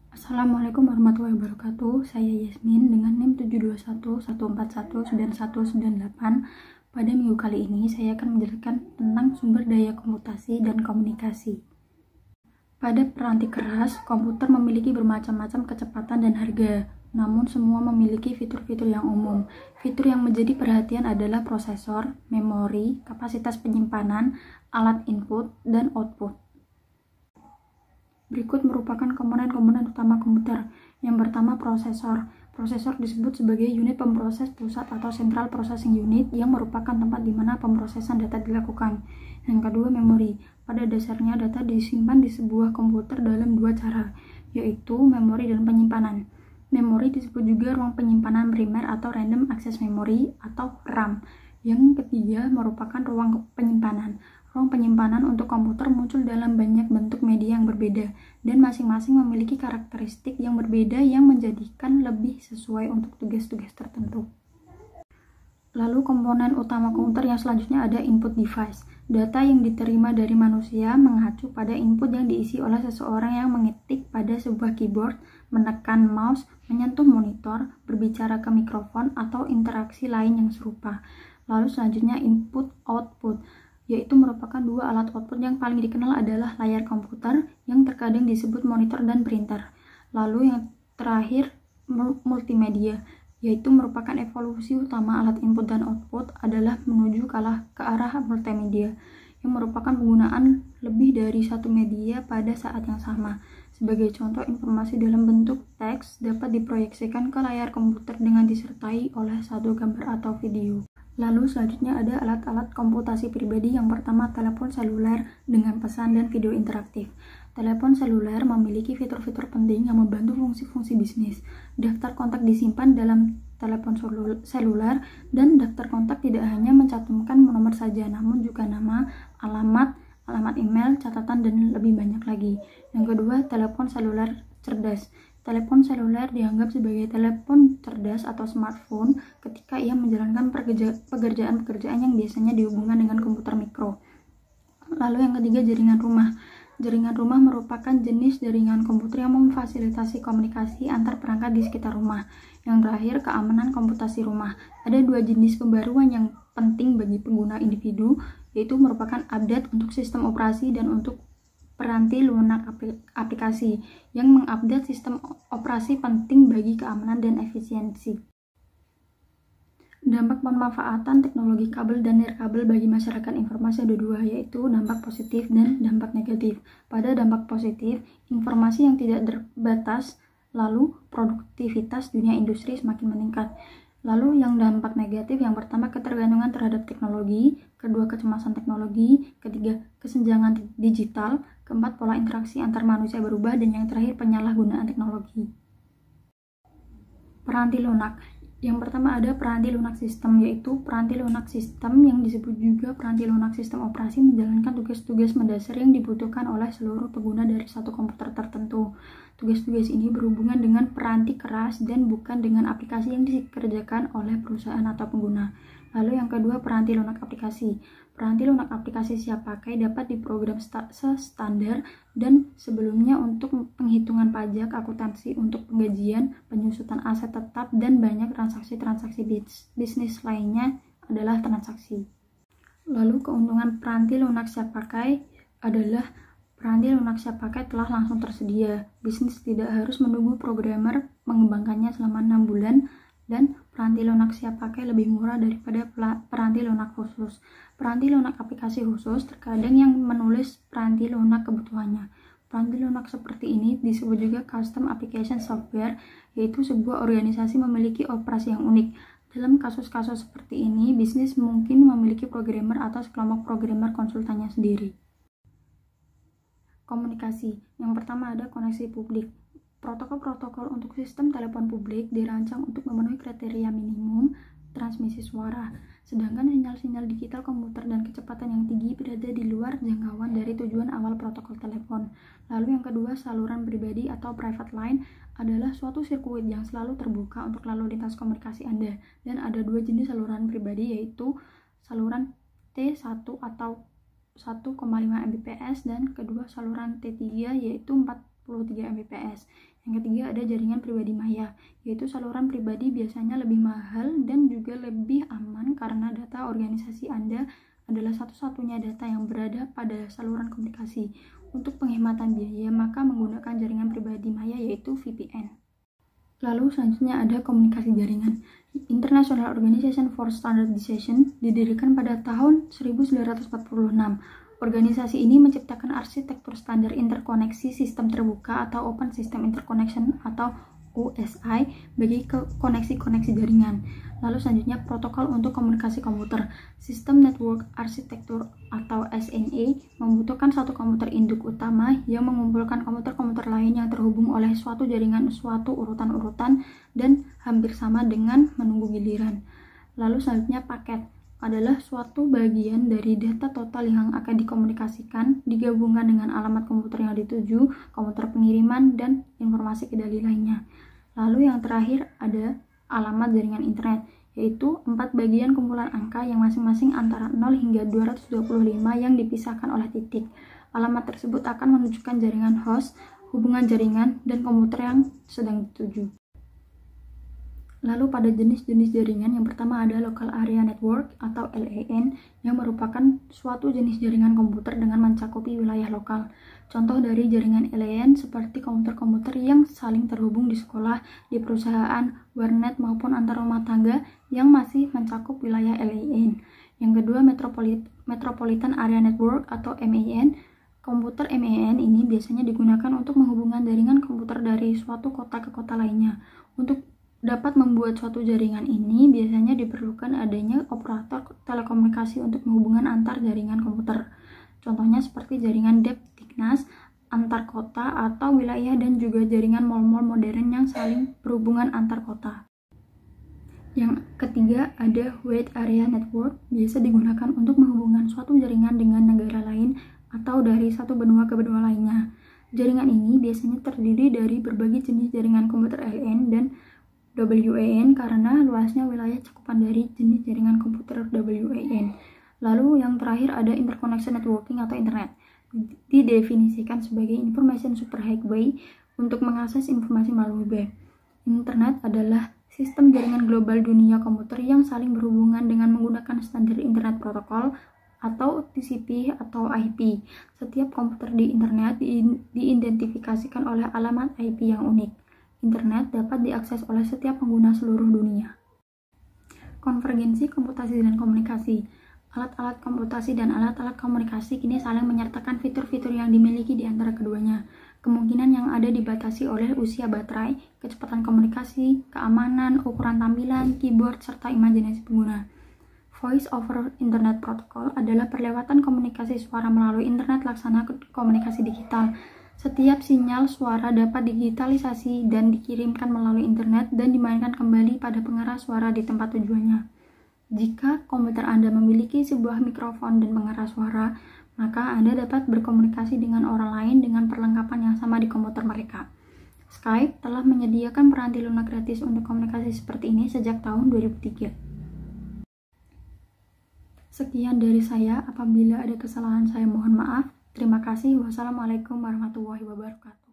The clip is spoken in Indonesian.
Assalamualaikum warahmatullahi wabarakatuh. Saya Yasmin dengan NIM 72114199198. Pada minggu kali ini saya akan menjelaskan tentang sumber daya komputasi dan komunikasi. Pada peranti keras, komputer memiliki bermacam-macam kecepatan dan harga. Namun semua memiliki fitur-fitur yang umum. Fitur yang menjadi perhatian adalah prosesor, memori, kapasitas penyimpanan, alat input, dan output. Berikut merupakan komponen-komponen utama komputer. Yang pertama, prosesor. Prosesor disebut sebagai unit pemproses pusat atau Central Processing Unit yang merupakan tempat di mana pemrosesan data dilakukan. Yang kedua, memori. Pada dasarnya data disimpan di sebuah komputer dalam dua cara, yaitu memori dan penyimpanan. Memori disebut juga ruang penyimpanan primer atau Random Access Memory atau RAM. Yang ketiga merupakan ruang penyimpanan. Ruang penyimpanan untuk komputer muncul dalam banyak bentuk media yang berbeda, dan masing-masing memiliki karakteristik yang berbeda yang menjadikan lebih sesuai untuk tugas-tugas tertentu. Lalu komponen utama komputer yang selanjutnya ada input device. Data yang diterima dari manusia mengacu pada input yang diisi oleh seseorang yang mengetik pada sebuah keyboard, menekan mouse, menyentuh monitor, berbicara ke mikrofon, atau interaksi lain yang serupa. Lalu selanjutnya input-output, yaitu merupakan dua alat output yang paling dikenal adalah layar komputer yang terkadang disebut monitor dan printer. Lalu yang terakhir multimedia, yaitu merupakan evolusi utama alat input dan output adalah menuju ke arah multimedia, yang merupakan penggunaan lebih dari satu media pada saat yang sama. Sebagai contoh, informasi dalam bentuk teks dapat diproyeksikan ke layar komputer dengan disertai oleh satu gambar atau video. Lalu selanjutnya ada alat-alat komputasi pribadi. Yang pertama, telepon seluler dengan pesan dan video interaktif. Telepon seluler memiliki fitur-fitur penting yang membantu fungsi-fungsi bisnis. Daftar kontak disimpan dalam telepon seluler, dan daftar kontak tidak hanya mencantumkan nomor saja, namun juga nama, alamat email, catatan, dan lebih banyak lagi. Yang kedua, telepon seluler cerdas. Telepon seluler dianggap sebagai telepon cerdas atau smartphone ketika ia menjalankan pekerjaan-pekerjaan yang biasanya dihubungkan dengan komputer mikro. Lalu yang ketiga, jaringan rumah. Jaringan rumah merupakan jenis jaringan komputer yang memfasilitasi komunikasi antar perangkat di sekitar rumah. Yang terakhir, keamanan komputasi rumah. Ada dua jenis pembaruan yang penting bagi pengguna individu, yaitu merupakan update untuk sistem operasi dan untuk peranti lunak aplikasi. Yang mengupdate sistem operasi penting bagi keamanan dan efisiensi. Dampak pemanfaatan teknologi kabel dan nirkabel bagi masyarakat informasi ada dua, yaitu dampak positif dan dampak negatif. Pada dampak positif, informasi yang tidak terbatas, lalu produktivitas dunia industri semakin meningkat. Lalu yang dampak negatif, yang pertama ketergantungan terhadap teknologi, kedua kecemasan teknologi, ketiga kesenjangan digital, keempat pola interaksi antar manusia berubah, dan yang terakhir penyalahgunaan teknologi. Peranti lunak. Yang pertama ada peranti lunak sistem, yaitu peranti lunak sistem yang disebut juga peranti lunak sistem operasi menjalankan tugas-tugas mendasar yang dibutuhkan oleh seluruh pengguna dari satu komputer tertentu. Tugas-tugas ini berhubungan dengan peranti keras dan bukan dengan aplikasi yang dikerjakan oleh perusahaan atau pengguna. Lalu yang kedua, peranti lunak aplikasi. Peranti lunak aplikasi siap pakai dapat diprogram standar dan sebelumnya untuk penghitungan pajak, akuntansi, untuk penggajian, penyusutan aset tetap, dan banyak transaksi-transaksi bisnis lainnya adalah transaksi. Lalu keuntungan peranti lunak siap pakai adalah peranti lunak siap pakai telah langsung tersedia. Bisnis tidak harus menunggu programmer mengembangkannya selama 6 bulan, dan peranti lunak siap pakai lebih murah daripada peranti lunak khusus. Peranti lunak aplikasi khusus terkadang yang menulis peranti lunak kebutuhannya. Peranti lunak seperti ini disebut juga custom application software, yaitu sebuah organisasi memiliki operasi yang unik. Dalam kasus-kasus seperti ini, bisnis mungkin memiliki programmer atau sekelompok programmer konsultannya sendiri. Komunikasi. Yang pertama ada koneksi publik. Protokol-protokol untuk sistem telepon publik dirancang untuk memenuhi kriteria minimum transmisi suara, sedangkan sinyal-sinyal digital komputer dan kecepatan yang tinggi berada di luar jangkauan dari tujuan awal protokol telepon. Lalu yang kedua, saluran pribadi atau private line adalah suatu sirkuit yang selalu terbuka untuk lalu lintas komunikasi Anda, dan ada dua jenis saluran pribadi, yaitu saluran T1 atau 1,5 Mbps dan kedua saluran T3 yaitu 43 Mbps. Yang ketiga ada jaringan pribadi maya, yaitu saluran pribadi biasanya lebih mahal dan juga lebih aman karena data organisasi Anda adalah satu-satunya data yang berada pada saluran komunikasi. Untuk penghematan biaya, maka menggunakan jaringan pribadi maya yaitu VPN. Lalu selanjutnya ada komunikasi jaringan. International Organization for Standardization didirikan pada tahun 1946. Organisasi ini menciptakan arsitektur standar interkoneksi sistem terbuka atau Open System Interconnection atau OSI bagi koneksi-koneksi jaringan. Lalu selanjutnya protokol untuk komunikasi komputer. System Network Architecture atau SNA membutuhkan satu komputer induk utama yang mengumpulkan komputer-komputer lain yang terhubung oleh suatu jaringan suatu urutan-urutan dan hampir sama dengan menunggu giliran. Lalu selanjutnya paket adalah suatu bagian dari data total yang akan dikomunikasikan digabungkan dengan alamat komputer yang dituju, komputer pengiriman, dan informasi kendali lainnya. Lalu yang terakhir ada alamat jaringan internet, yaitu 4 bagian kumpulan angka yang masing-masing antara 0 hingga 225 yang dipisahkan oleh titik. Alamat tersebut akan menunjukkan jaringan host, hubungan jaringan, dan komputer yang sedang dituju. Lalu pada jenis-jenis jaringan, yang pertama ada Local Area Network atau LAN yang merupakan suatu jenis jaringan komputer dengan mencakupi wilayah lokal. Contoh dari jaringan LAN seperti komputer-komputer yang saling terhubung di sekolah, di perusahaan, warnet maupun antar rumah tangga yang masih mencakup wilayah LAN. Yang kedua Metropolitan Area Network atau MAN. Komputer MAN ini biasanya digunakan untuk menghubungkan jaringan komputer dari suatu kota ke kota lainnya. Untuk dapat membuat suatu jaringan ini, biasanya diperlukan adanya operator telekomunikasi untuk menghubungkan antar jaringan komputer. Contohnya seperti jaringan DEP-TIGNAS antar kota atau wilayah dan juga jaringan mal-mal modern yang saling berhubungan antar kota. Yang ketiga ada Wide Area Network, biasa digunakan untuk menghubungkan suatu jaringan dengan negara lain atau dari satu benua ke benua lainnya. Jaringan ini biasanya terdiri dari berbagai jenis jaringan komputer LAN dan WAN karena luasnya wilayah cakupan dari jenis jaringan komputer WAN. Lalu yang terakhir ada Interconnection Networking atau Internet. Didefinisikan sebagai Information Superhighway untuk mengakses informasi melalui web. Internet adalah sistem jaringan global dunia komputer yang saling berhubungan dengan menggunakan standar Internet Protocol atau TCP atau IP. Setiap komputer di internet diidentifikasikan oleh alamat IP yang unik. Internet dapat diakses oleh setiap pengguna seluruh dunia. Konvergensi komputasi dan komunikasi. Alat-alat komputasi dan alat-alat komunikasi kini saling menyertakan fitur-fitur yang dimiliki di antara keduanya. Kemungkinan yang ada dibatasi oleh usia baterai, kecepatan komunikasi, keamanan, ukuran tampilan, keyboard, serta imajinasi pengguna. Voice over Internet Protocol adalah perlewatan komunikasi suara melalui internet laksana komunikasi digital. Setiap sinyal suara dapat digitalisasi dan dikirimkan melalui internet dan dimainkan kembali pada pengeras suara di tempat tujuannya. Jika komputer Anda memiliki sebuah mikrofon dan pengeras suara, maka Anda dapat berkomunikasi dengan orang lain dengan perlengkapan yang sama di komputer mereka. Skype telah menyediakan peranti lunak gratis untuk komunikasi seperti ini sejak tahun 2003. Sekian dari saya, apabila ada kesalahan saya mohon maaf. Terima kasih. Wassalamualaikum warahmatullahi wabarakatuh.